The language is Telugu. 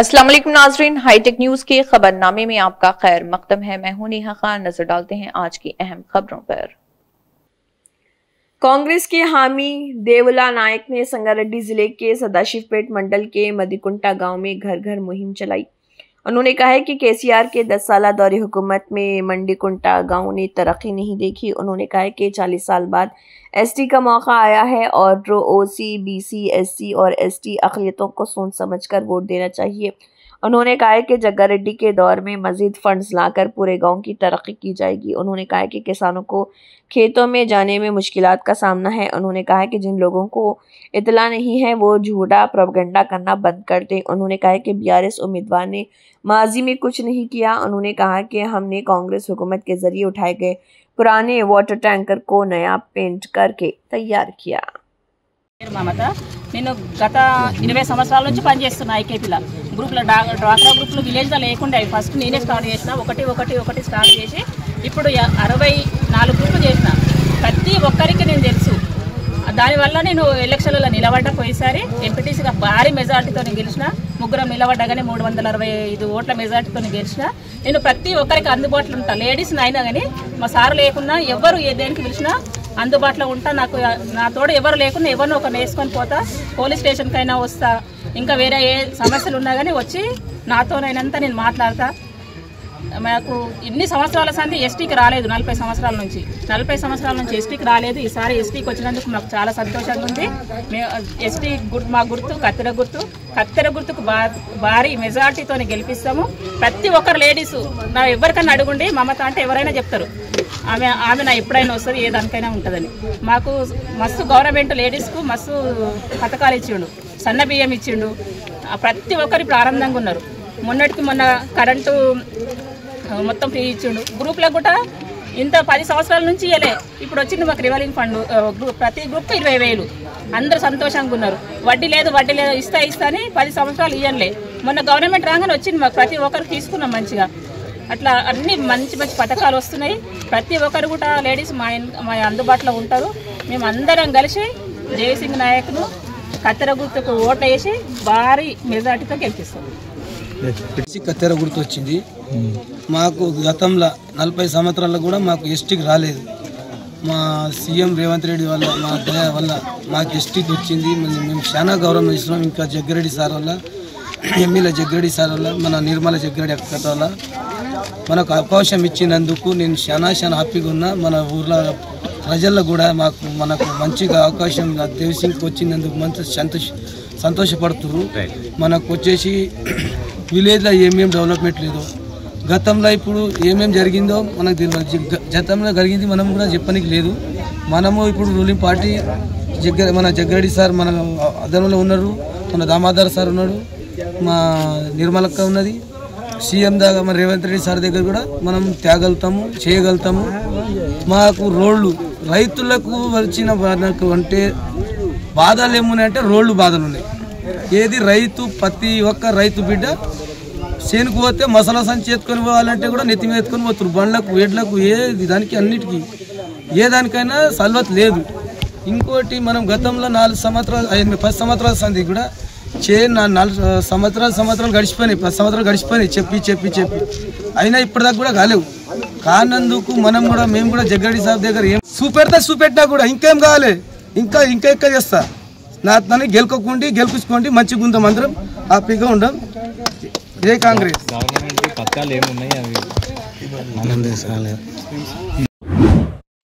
अस्सलाम वालेकुम नाजरीन, हाईटेक न्यूज के खबरनामे में आपका खैर मकदम है। मैं हूं नेहा खान। नजर डालते हैं आज की अहम खबरों पर। कांग्रेस के हामी देवला नायक ने संगारेड्डी जिले के सदाशिवपेट मंडल के मदिकुंटा गांव में घर घर मुहिम चलाई। उन्होंने कहा है कि केसीआर के 10 साल दौरे हुकूमत में मंडीकुंटा गांव ने तरक्की नहीं देखी। उन्होंने कहा है कि 40 साल बाद एसटी का मौका आया है और ओसी, बीसी, एससी और एसटी अक़लियतों को सोच समझकर वोट देना चाहिए। उन्होंने कहा है कि जग्गारेड्डी के दौर में मजीद फंड्स लाकर पूरे गांव की तरक्की की जाएगी। उन्होंने कहा है कि किसानों को खेतों में जाने में मुश्किलात का सामना है। उन्होंने कहा है कि जिन लोगों को इतला नहीं है वो झूठा प्रोपेगेंडा करना बंद कर दें। उन्होंने कहा है कि बीआरएस उम्मीदवार ने माजी में कुछ नहीं किया। उन्होंने कहा कि हमने कांग्रेस हुकूमत के जरिए उठाए गए पुराने वाटर टैंकर को नया पेंट करके तैयार किया। మమత నేను గత 20 సంవత్సరాల నుంచి పనిచేస్తున్నా ఐకేపీలో గ్రూప్లో డ్వాక్రా గ్రూప్లో విలేజ్లో లేకుండా ఫస్ట్ నేనే స్టార్ట్ చేసిన ఒకటి స్టార్ట్ చేసి ఇప్పుడు 64 గ్రూపులు చేసిన ప్రతి ఒక్కరికి నేను తెలుసు। దానివల్ల నేను ఎలక్షన్లలో నిలబడ్డ పోయిసారి ఎంపీటీసీగా భారీ మెజార్టీతో గెలిచిన, ముగ్గురం నిలబడ్డగానే 365 ఓట్ల మెజార్టీతో గెలిచిన। నేను ప్రతి ఒక్కరికి అందుబాటులో ఉంటా, లేడీస్ అయినా కానీ మా సారు లేకున్నా ఎవరు దేనికి పిలిచినా అందుబాటులో ఉంటా। నాకు నా తోడు ఎవరు లేకున్నా ఎవరినో ఒకరిని వేసుకొని పోతా, పోలీస్ స్టేషన్కైనా వస్తా, ఇంకా వేరే ఏ సమస్యలు ఉన్నా కానీ వచ్చి నాతోనైనంత నేను మాట్లాడతా। మాకు ఇన్ని సంవత్సరాల సంది ఎస్టీకి రాలేదు, 40 సంవత్సరాల నుంచి ఎస్టీకి రాలేదు। ఈసారి ఎస్టీకి వచ్చినందుకు మాకు చాలా సంతోషంగా ఉంది। ఎస్టీ మా గుర్తు కత్తెర గుర్తుకు భారీ మెజార్టీతో గెలిపిస్తాము। ప్రతి ఒక్కరు లేడీస్ నా ఎవరికైనా అడుగుండి మమత అంటే ఎవరైనా చెప్తారు, ఆమె నా ఎప్పుడైనా వస్తుంది, ఏ దానికైనా ఉంటుందని। మాకు మస్తు గవర్నమెంట్ లేడీస్కు మస్తు పథకాలు ఇచ్చిండు, సన్న బియ్యం ఇచ్చిండు, ప్రతి ఒక్కరు ఇప్పుడు ఆనందంగా ఉన్నారు। మొన్నటికి మొన్న కరెంటు మొత్తం ఫ్రీ ఇచ్చిండు। గ్రూప్లకు కూడా ఇంత 10 సంవత్సరాల నుంచి ఇవ్వలే, ఇప్పుడు వచ్చింది మాకు రివాల్వింగ్ ఫండ్, ప్రతి గ్రూప్కి 20,000। అందరూ సంతోషంగా ఉన్నారు। వడ్డీ లేదు ఇస్తా అని 10 సంవత్సరాలు ఇవ్వలే, మొన్న గవర్నమెంట్ రాగానే వచ్చింది మాకు, ప్రతి ఒక్కరు తీసుకున్నాం మంచిగా। అట్లా అన్ని మంచి పథకాలు వస్తున్నాయి। ప్రతి ఒక్కరు కూడా లేడీస్ మా అందుబాటులో ఉంటారు। మేము అందరం కలిసి జయసింగ్ నాయక్ను కత్తెర గుర్తుకు ఓట్లు వేసి భారీ మెజార్టీతో గెలిపిస్తాం। కత్తెర గుర్తు వచ్చింది మాకు। గతంలో 40 సంవత్సరాల్లో కూడా మాకు ఎస్టీకి రాలేదు। మా సీఎం రేవంత్ రెడ్డి వల్ల, మా దయ వల్ల మాకు ఎస్టీకి వచ్చింది। మేము చాలా గౌరవం ఇస్తున్నాం। ఇంకా జగ్గారెడ్డి సార్ వల్ల, ఎమ్మెల్యే జగ్గారెడ్డి సార్ వల్ల, మన నిర్మల జగ్గారెడ్డి అక్క వల్ల మనకు అవకాశం ఇచ్చినందుకు నేను చాలా హ్యాపీగా ఉన్నా। మన ఊర్లో ప్రజల్లో కూడా మనకు మంచిగా అవకాశం దేవసింగ్కి వచ్చినందుకు మంచి సంతోషపడుతున్నారు। మనకు వచ్చేసి విలేజ్లో ఏమేమి డెవలప్మెంట్ లేదో, గతంలో ఇప్పుడు ఏమేమి జరిగిందో మనకు తెలియదు। గతంలో జరిగింది మనం కూడా చెప్పడానికి లేదు। మనము ఇప్పుడు రూలింగ్ పార్టీ మన జగ్గారెడ్డి సార్ మన అదనంలో ఉన్నారు, మన దామోదర్ సార్ ఉన్నాడు, మా నిర్మలక్క ఉన్నది, సీఎం దాకా మన రేవంత్ రెడ్డి సార్ దగ్గర కూడా మనం తేగలుగుతాము, చేయగలుగుతాము। మాకు రోడ్లు రైతులకు వచ్చిన మనకు అంటే బాధలు ఏమున్నాయంటే రోడ్లు బాధలు ఉన్నాయి। ఏది రైతు ప్రతి ఒక్క రైతు బిడ్డ చేనుకు పోతే మసాలా సంచి ఎత్తుకొని పోవాలంటే కూడా నెత్తి మీద ఎత్తుకొని పోతున్నారు, బండ్లకు వేడ్లకు దానికి అన్నిటికీ ఏ దానికైనా సల్వత్ లేదు। ఇంకోటి మనం గతంలో 10 సంవత్సరాల సంది కూడా 4 సంవత్సరాలు గడిచిపోయినాయి, 10 సంవత్సరాలు గడిచిపోయినాయి చెప్పి అయినా ఇప్పటిదాకా కూడా కాలేవు। కానందుకు మేము కూడా జగ్గారెడ్డి సార్ దగ్గర ఏం చూపెట్టినా కూడా ఇంకేం కావాలి, ఇంకా ఎక్కువ చేస్తా, నన్ను గెలుపుకోండి, మంచిగా ఉందాం, అందరం హ్యాపీగా ఉందాం। జై కాంగ్రెస్।